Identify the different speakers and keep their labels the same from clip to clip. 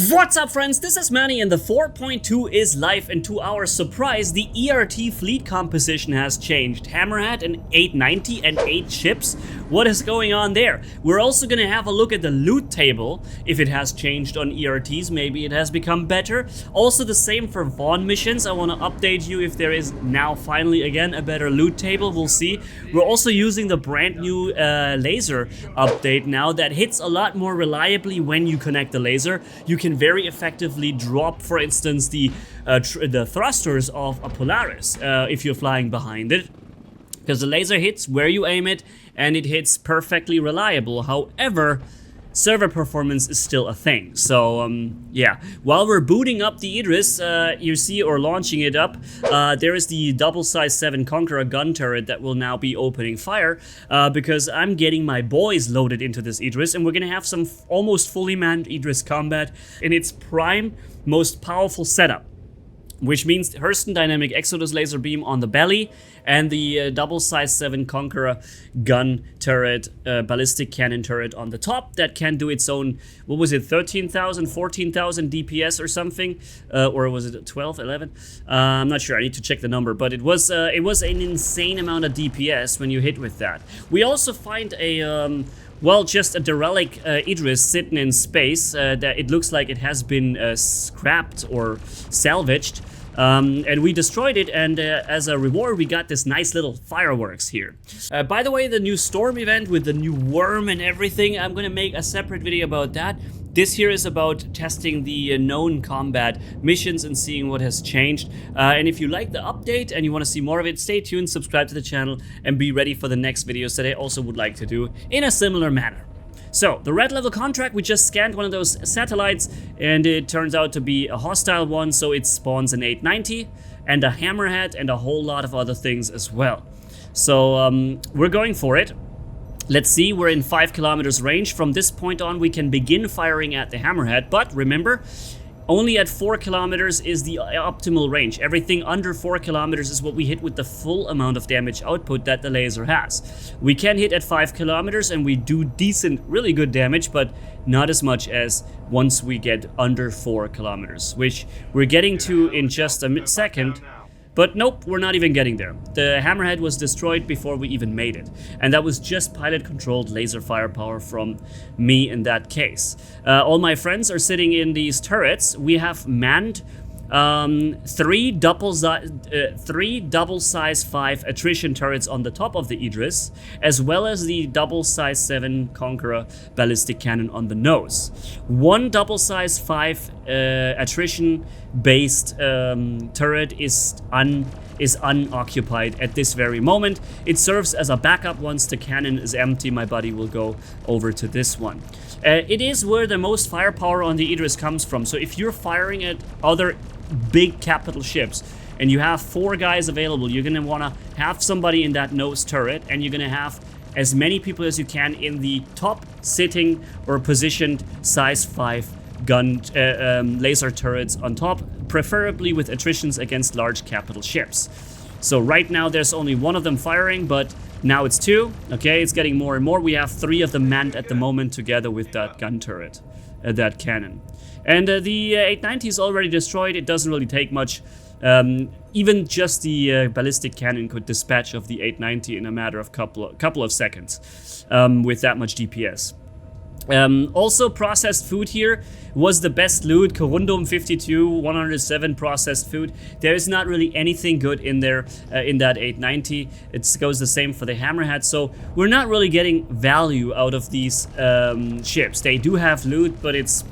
Speaker 1: What's up, friends? This is Manni and the 4.2 is live, and to our surprise, the ERT fleet composition has changed. Hammerhead and 890 and 8 ships. What is going on there? We're also gonna have a look at the loot table, if it has changed on ERTs, maybe it has become better. Also the same for Vaughn missions. I wanna update you if there is now finally again a better loot table, we'll see. We're also using the brand new laser update now that hits a lot more reliably when you connect the laser. You can very effectively drop, for instance, the thrusters of a Polaris if you're flying behind it, because the laser hits where you aim it and it hits perfectly reliable. However, server performance is still a thing. So yeah, while we're booting up the Idris, you see, or launching it up, there is the double size 7 Conqueror gun turret that will now be opening fire because I'm getting my boys loaded into this Idris, and we're gonna have some almost fully manned Idris combat in its prime, most powerful setup, which means Hurston Dynamic Exodus laser beam on the belly and the double size 7 Conqueror gun turret, ballistic cannon turret on the top that can do its own, what was it, 13,000, 14,000 DPS or something, or was it 12, 11? I'm not sure, I need to check the number, but it was an insane amount of DPS when you hit with that. We also find a well, just a derelict Idris sitting in space that it looks like it has been scrapped or salvaged. And we destroyed it, and as a reward we got this nice little fireworks here. By the way, the new storm event with the new worm and everything, I'm gonna make a separate video about that. This here is about testing the known combat missions and seeing what has changed. And if you like the update and you want to see more of it, stay tuned, subscribe to the channel, and be ready for the next videos that I also would like to do in a similar manner. So, the red level contract, we just scanned one of those satellites, and it turns out to be a hostile one, so it spawns an 890, and a hammerhead, and a whole lot of other things as well. So, we're going for it. Let's see, we're in 5 kilometers range. From this point on, we can begin firing at the hammerhead, but remember, only at 4 kilometers is the optimal range. Everything under 4 kilometers is what we hit with the full amount of damage output that the laser has. We can hit at 5 kilometers and we do decent, really good damage, but not as much as once we get under 4 kilometers, which we're getting to in just a second. But nope, we're not even getting there. The hammerhead was destroyed before we even made it. And that was just pilot-controlled laser firepower from me in that case. All my friends are sitting in these turrets. We have manned 3 double size 5 attrition turrets on the top of the Idris, as well as the double size 7 Conqueror ballistic cannon on the nose. 1 double size 5 attrition based turret is unoccupied at this very moment. It serves as a backup. Once the cannon is empty, my buddy will go over to this one. It is where the most firepower on the Idris comes from, so if you're firing at other big capital ships and you have 4 guys available, you're gonna wanna have somebody in that nose turret, and you're gonna have as many people as you can in the top sitting or positioned size 5 gun laser turrets on top, preferably with attritions against large capital ships. So right now there's only 1 of them firing, but now it's 2. Okay, it's getting more and more. We have 3 of them manned at the moment together with that gun turret, that cannon. And the 890 is already destroyed. It doesn't really take much. Even just the ballistic cannon could dispatch of the 890 in a matter of couple of seconds with that much DPS. Also, processed food here was the best loot. Corundum 52, 107 processed food. There is not really anything good in there in that 890. It goes the same for the hammerhead, so we're not really getting value out of these ships. They do have loot, but it's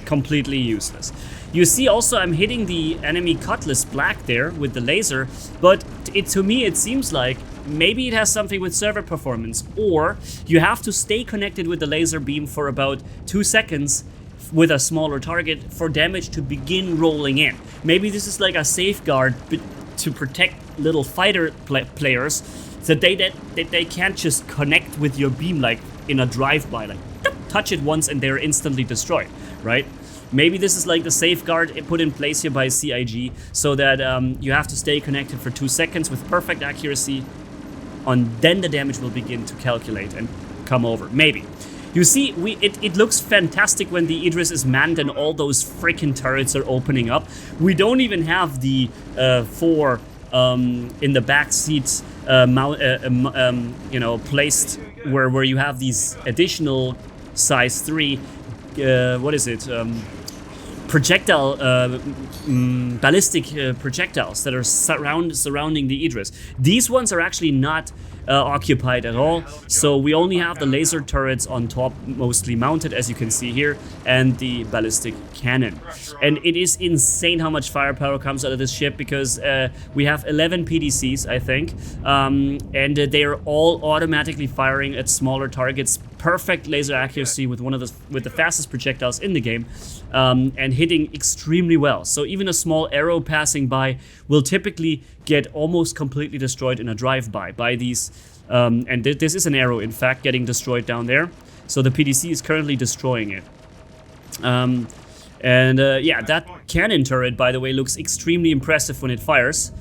Speaker 1: completely useless. You see also I'm hitting the enemy Cutlass black there with the laser, but to me it seems like maybe it has something with server performance, or you have to stay connected with the laser beam for about 2 seconds with a smaller target for damage to begin rolling in. Maybe this is like a safeguard to protect little fighter players, so they can't just connect with your beam like in a drive-by, like touch it once and they're instantly destroyed, right? Maybe this is like the safeguard put in place here by CIG, so that you have to stay connected for 2 seconds with perfect accuracy, and then the damage will begin to calculate and come over. Maybe. You see, it looks fantastic when the Idris is manned and all those freaking turrets are opening up. We don't even have the 4 in the back seats you know, placed where you have these additional size 3 what is it, projectile ballistic projectiles that are surrounding the Idris. These ones are actually not occupied at all, so we only have the laser turrets on top, mostly mounted, as you can see here, and the ballistic cannon. And it is insane how much firepower comes out of this ship, because we have 11 PDCs, I think, and they are all automatically firing at smaller targets. Perfect laser accuracy with the fastest projectiles in the game, and hitting extremely well. So even a small arrow passing by will typically get almost completely destroyed in a drive-by by these. And this is an arrow, in fact, getting destroyed down there. So the PDC is currently destroying it. Yeah, that cannon turret, by the way, looks extremely impressive when it fires.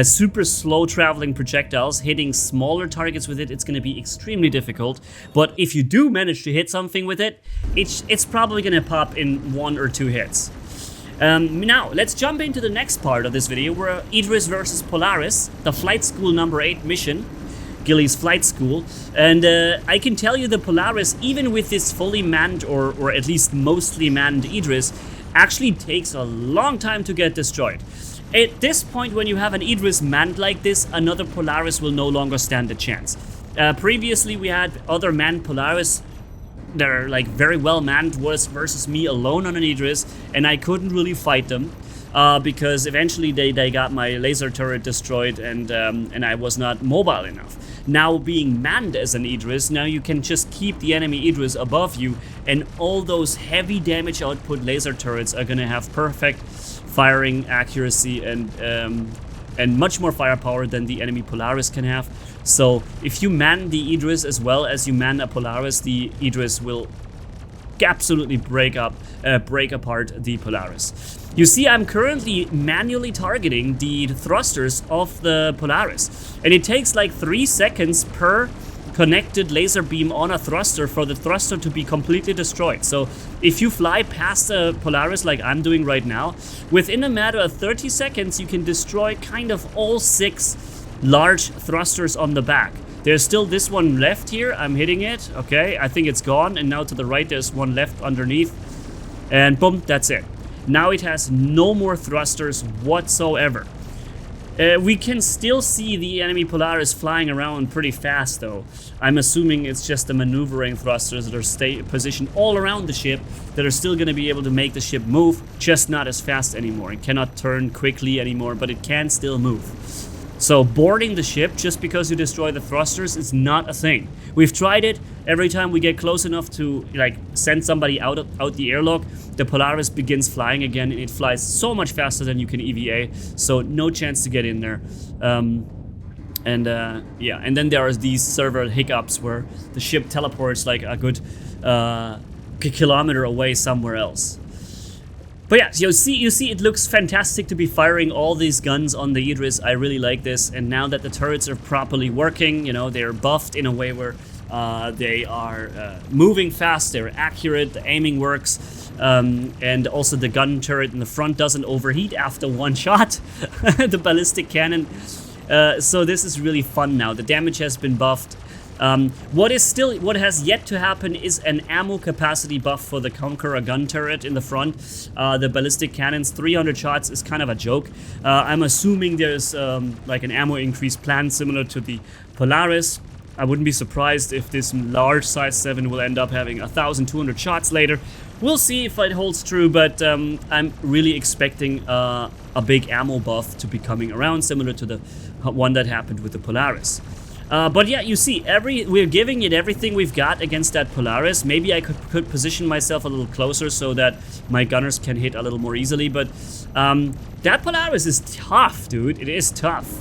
Speaker 1: Super slow traveling projectiles, hitting smaller targets with it, it's going to be extremely difficult. But if you do manage to hit something with it, it's probably going to pop in 1 or 2 hits. Now, let's jump into the next part of this video, where Idris versus Polaris, the Flight School number 8 mission, Gilly's Flight School. And I can tell you the Polaris, even with this fully manned, or at least mostly manned Idris, actually takes a long time to get destroyed. At this point, when you have an Idris manned like this, another Polaris will no longer stand a chance. Previously, we had other manned Polaris that are like very well manned versus me alone on an Idris, and I couldn't really fight them because eventually they got my laser turret destroyed, and I was not mobile enough. Now being manned as an Idris, now you can just keep the enemy Idris above you, and all those heavy damage output laser turrets are gonna have perfect firing accuracy and much more firepower than the enemy Polaris can have. So if you man the Idris as well as you man a Polaris, the Idris will absolutely break apart the Polaris. You see, I'm currently manually targeting the thrusters of the Polaris, and it takes like 3 seconds per connected laser beam on a thruster for the thruster to be completely destroyed. So if you fly past a Polaris like I'm doing right now, within a matter of 30 seconds you can destroy kind of all 6 large thrusters on the back. There's still this one left here, I'm hitting it, okay, I think it's gone, and now to the right there's one left underneath, and boom, that's it. Now it has no more thrusters whatsoever. We can still see the enemy Polaris flying around pretty fast though. I'm assuming it's just the maneuvering thrusters that are positioned all around the ship that are still going to be able to make the ship move, just not as fast anymore. It cannot turn quickly anymore, but it can still move. So boarding the ship just because you destroy the thrusters is not a thing. We've tried it. Every time we get close enough to like send somebody out the airlock, the Polaris begins flying again, and it flies so much faster than you can EVA, so no chance to get in there. Yeah, and then there are these server hiccups where the ship teleports like a good kilometer away somewhere else. But yeah, you see, it looks fantastic to be firing all these guns on the Idris. I really like this, and now that the turrets are properly working, you know, they're buffed in a way where they are moving fast, they're accurate, the aiming works, and also the gun turret in the front doesn't overheat after one shot, the ballistic cannon. So this is really fun now. The damage has been buffed. What has yet to happen is an ammo capacity buff for the Conqueror gun turret in the front. The ballistic cannons, 300 shots is kind of a joke. I'm assuming there's like an ammo increase plan similar to the Polaris. I wouldn't be surprised if this large size 7 will end up having 1,200 shots later. We'll see if it holds true, but I'm really expecting a big ammo buff to be coming around, similar to the one that happened with the Polaris. But yeah, you see, we're giving it everything we've got against that Polaris. Maybe I could position myself a little closer so that my gunners can hit a little more easily, but that Polaris is tough, dude. It is tough.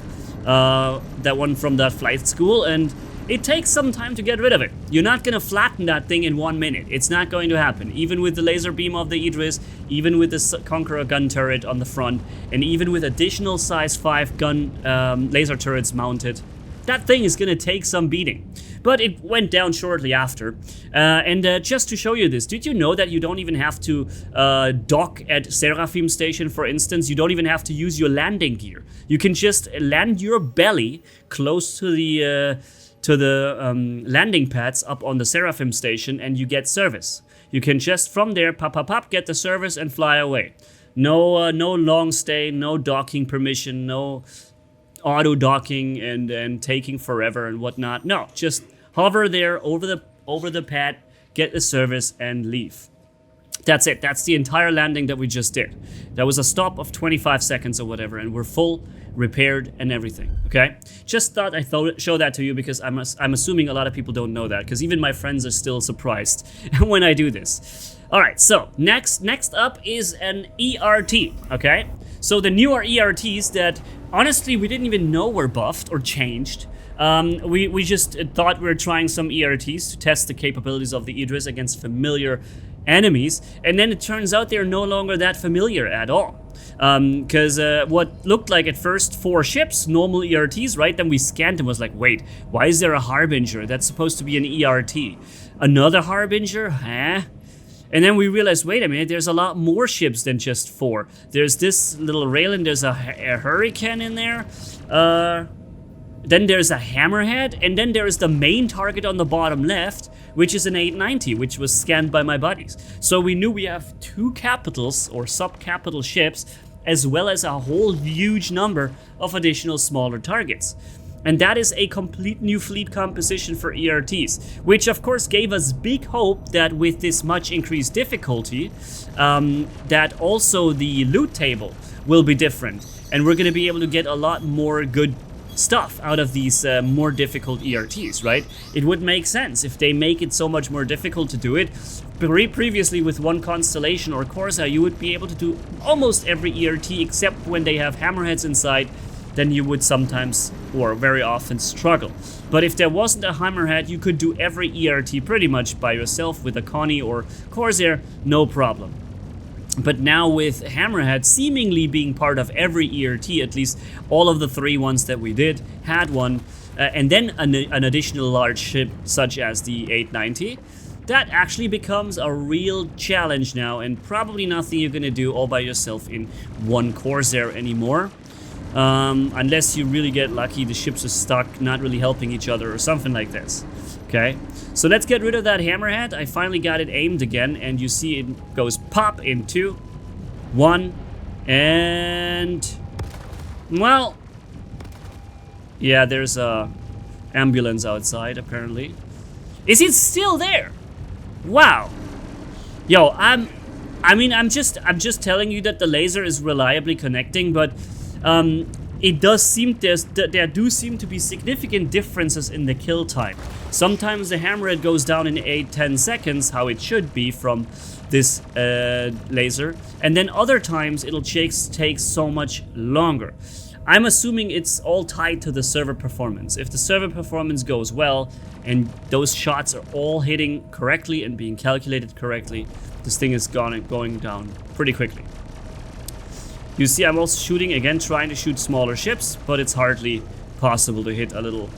Speaker 1: That one from that flight school, and it takes some time to get rid of it. You're not gonna flatten that thing in 1 minute. It's not going to happen. Even with the laser beam of the Idris, even with the Conqueror gun turret on the front, and even with additional size 5 gun laser turrets mounted, that thing is gonna take some beating. But it went down shortly after. Just to show you this, did you know that you don't even have to dock at Seraphim Station, for instance? You don't even have to use your landing gear. You can just land your belly close to the landing pads up on the Seraphim Station, and you get service. You can just from there pop, get the service and fly away. No long stay, no docking permission, no auto docking and taking forever and whatnot. No, just hover there over the pad, get the service and leave. That's it. That's the entire landing that we just did. That was a stop of 25 seconds or whatever, and we're full, repaired, and everything. Okay? Just thought I'd show that to you because I'm assuming a lot of people don't know that, because even my friends are still surprised when I do this. All right. So next up is an ERT. Okay? So the newer ERTs that honestly we didn't even know were buffed or changed. We just thought we were trying some ERTs to test the capabilities of the Idris against familiar enemies, and then it turns out they're no longer that familiar at all. Because what looked like at first 4 ships, normal ERTs, right? Then we scanned them, was like, wait, why is there a Harbinger? That's supposed to be an ERT. Another Harbinger? Huh? And then we realized, wait a minute, there's a lot more ships than just 4. There's this little Raylan, there's a Hurricane in there. Then there's a Hammerhead, and then there's the main target on the bottom left, which is an 890, which was scanned by my buddies. So we knew we have 2 capitals or sub-capital ships, as well as a whole huge number of additional smaller targets. And that is a complete new fleet composition for ERTs, which of course gave us big hope that with this much increased difficulty, that also the loot table will be different, and we're going to be able to get a lot more good stuff out of these more difficult ERTs, right? It would make sense if they make it so much more difficult to do it. Previously with one Constellation or Corsair, you would be able to do almost every ERT except when they have hammerheads inside, then you would sometimes or very often struggle. But if there wasn't a hammerhead, you could do every ERT pretty much by yourself with a Connie or Corsair, no problem. But now with Hammerhead seemingly being part of every ERT, at least all of the 3 ones that we did had one, and then an additional large ship such as the 890, that actually becomes a real challenge now, and probably nothing you're gonna do all by yourself in one Corsair anymore. Unless you really get lucky, the ships are stuck, not really helping each other or something like this. Okay, so let's get rid of that Hammerhead. I finally got it aimed again, and you see it goes pop in 2, 1, and well, yeah, there's a ambulance outside apparently. Is it still there? Wow. Yo, I'm just telling you that the laser is reliably connecting, but it does seem there do seem to be significant differences in the kill time. Sometimes the hammerhead goes down in 8-10 seconds, how it should be from this laser, and then other times it'll take so much longer. I'm assuming it's all tied to the server performance. If the server performance goes well and those shots are all hitting correctly and being calculated correctly, this thing is going down pretty quickly. You see, I'm also shooting, again, trying to shoot smaller ships, but it's hardly possible to hit a little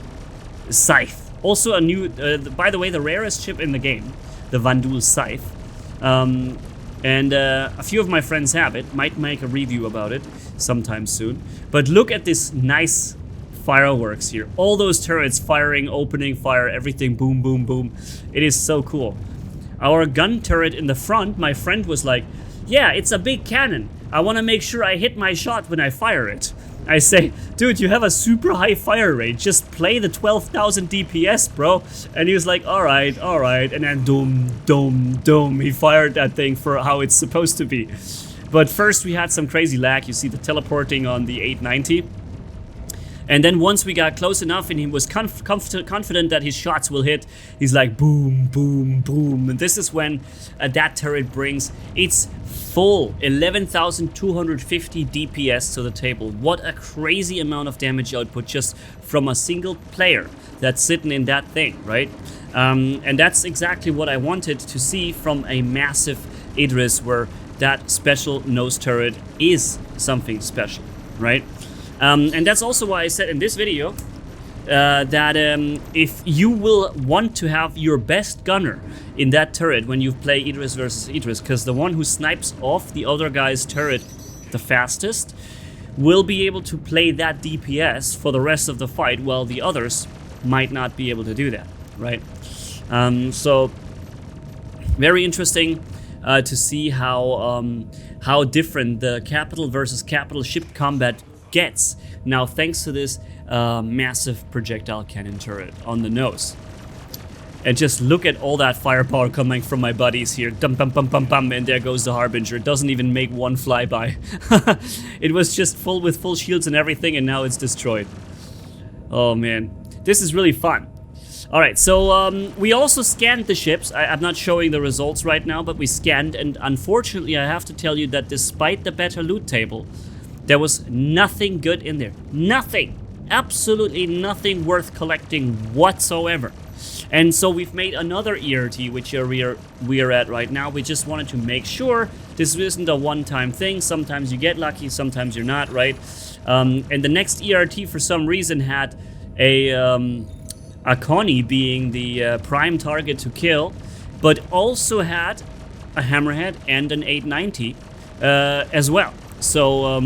Speaker 1: scythe. Also a new, by the way, the rarest ship in the game, the Vandul Scythe. A few of my friends have it, might make a review about it sometime soon. But look at this nice fireworks here. All those turrets firing, opening fire, everything boom, boom, boom. It is so cool. Our gun turret in the front, my friend was like, yeah, it's a big cannon. I want to make sure I hit my shot when I fire it. I say, dude, you have a super high fire rate. Just play the 12,000 DPS, bro. And he was like, all right. And then doom. He fired that thing for how it's supposed to be. But first we had some crazy lag. You see the teleporting on the 890. And then once we got close enough and he was confident that his shots will hit, he's like boom, boom, boom. And this is when that turret brings its full 11,250 DPS to the table. What a crazy amount of damage output just from a single player that's sitting in that thing, right? And that's exactly what I wanted to see from a massive Idris, where that special nose turret is something special, right? And that's also why I said in this video that if you will want to have your best gunner in that turret when you play Idris versus Idris, because the one who snipes off the other guy's turret the fastest will be able to play that DPS for the rest of the fight, while the others might not be able to do that, right? So very interesting to see how different the capital versus capital ship combat gets now, thanks to this massive projectile cannon turret on the nose. And just look at all that firepower coming from my buddies here. Dum bum bum bum bum, and there goes the Harbinger. It doesn't even make one flyby. It was just full with full shields and everything, and now it's destroyed. Oh man, this is really fun. All right, so we also scanned the ships. I'm not showing the results right now, but we scanned, and unfortunately, I have to tell you that despite the better loot table, there was nothing good in there. Nothing. Absolutely nothing worth collecting whatsoever. And so we've made another ERT, which we are at right now. We just wanted to make sure this isn't a one-time thing. Sometimes you get lucky, sometimes you're not, right? And the next ERT, for some reason, had a Connie being the prime target to kill, but also had a hammerhead and an 890 as well. So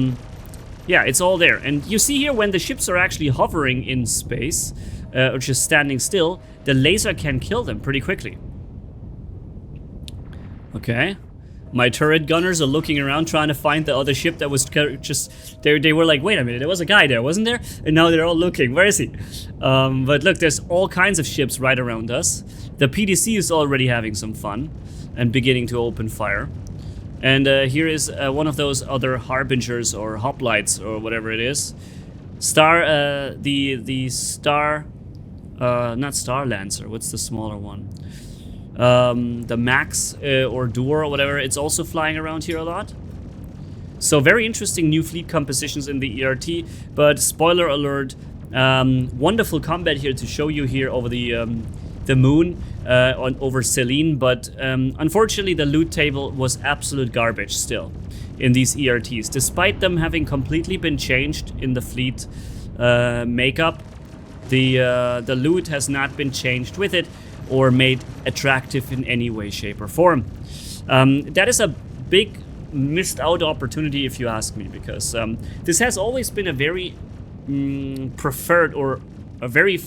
Speaker 1: yeah, it's all there. And you see here when the ships are actually hovering in space, or just standing still, the laser can kill them pretty quickly. Okay. My turret gunners are looking around trying to find the other ship that was just... They were like, wait a minute, there was a guy there, wasn't there? And now they're all looking, where is he? But look, there's all kinds of ships right around us. The PDC is already having some fun and beginning to open fire. And here is one of those other harbingers or hoplites or whatever it is. The Star... not Star Lancer, what's the smaller one? The Max or Door or whatever, it's also flying around here a lot. So very interesting new fleet compositions in the ERT, but spoiler alert, wonderful combat here to show you here over the moon, over Selene, but unfortunately the loot table was absolute garbage still in these ERTs. Despite them having completely been changed in the fleet makeup, the loot has not been changed with it or made attractive in any way, shape, or form. That is a big missed out opportunity, if you ask me, because this has always been a very preferred or a very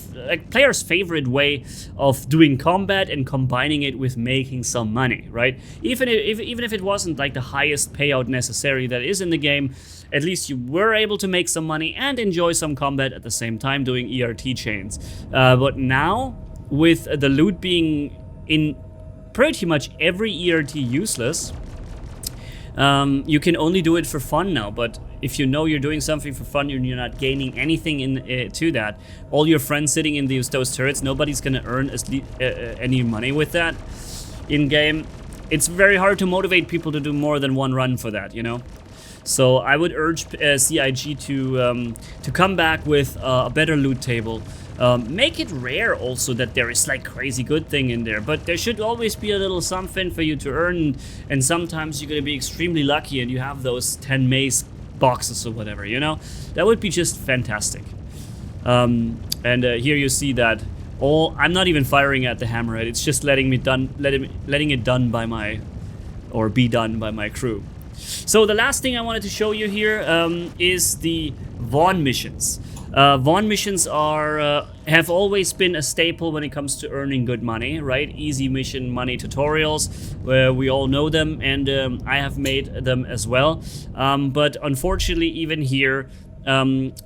Speaker 1: player's favorite way of doing combat and combining it with making some money, right? Even if it wasn't like the highest payout necessary that is in the game, at least you were able to make some money and enjoy some combat at the same time doing ERT chains. But now, with the loot being in pretty much every ERT useless, you can only do it for fun now. But if you know you're doing something for fun and you're not gaining anything to that, all your friends sitting in those turrets, nobody's gonna earn any money with that in game. It's very hard to motivate people to do more than one run for that, you know. So I would urge CIG to come back with a better loot table. Make it rare also that there is like crazy good thing in there, but there should always be a little something for you to earn, and sometimes you're gonna be extremely lucky and you have those 10 maze boxes or whatever, you know? That would be just fantastic. And here you see that I'm not even firing at the hammerhead, it's just letting it be done by my crew. So the last thing I wanted to show you here is the Vaughn missions. Vaughn missions have always been a staple when it comes to earning good money, right? Easy mission money tutorials, where we all know them, and I have made them as well. But unfortunately, even here,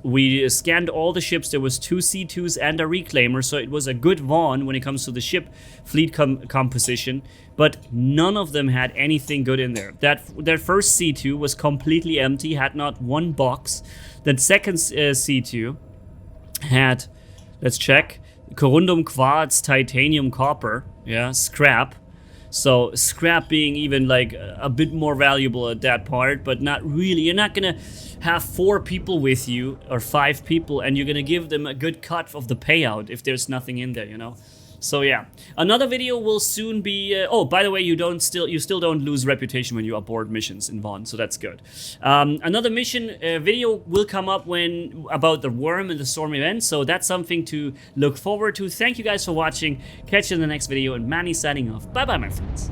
Speaker 1: we scanned all the ships. There was 2 C2s and a reclaimer, so it was a good Vaughn when it comes to the ship fleet composition, but none of them had anything good in there. Their first C2 was completely empty, had not one box. The second C2 had, let's check, corundum, quartz, titanium, copper, yeah, scrap. So scrap being even like a bit more valuable at that part, but not really. You're not gonna have 4 people with you or 5 people and you're gonna give them a good cut of the payout if there's nothing in there, you know. So yeah, another video will soon be. Oh, by the way, you still don't lose reputation when you abort missions in Vaughn, so that's good. Another mission video will come up about the worm and the storm event, so that's something to look forward to. Thank you guys for watching. Catch you in the next video, and Manni signing off. Bye bye, my friends.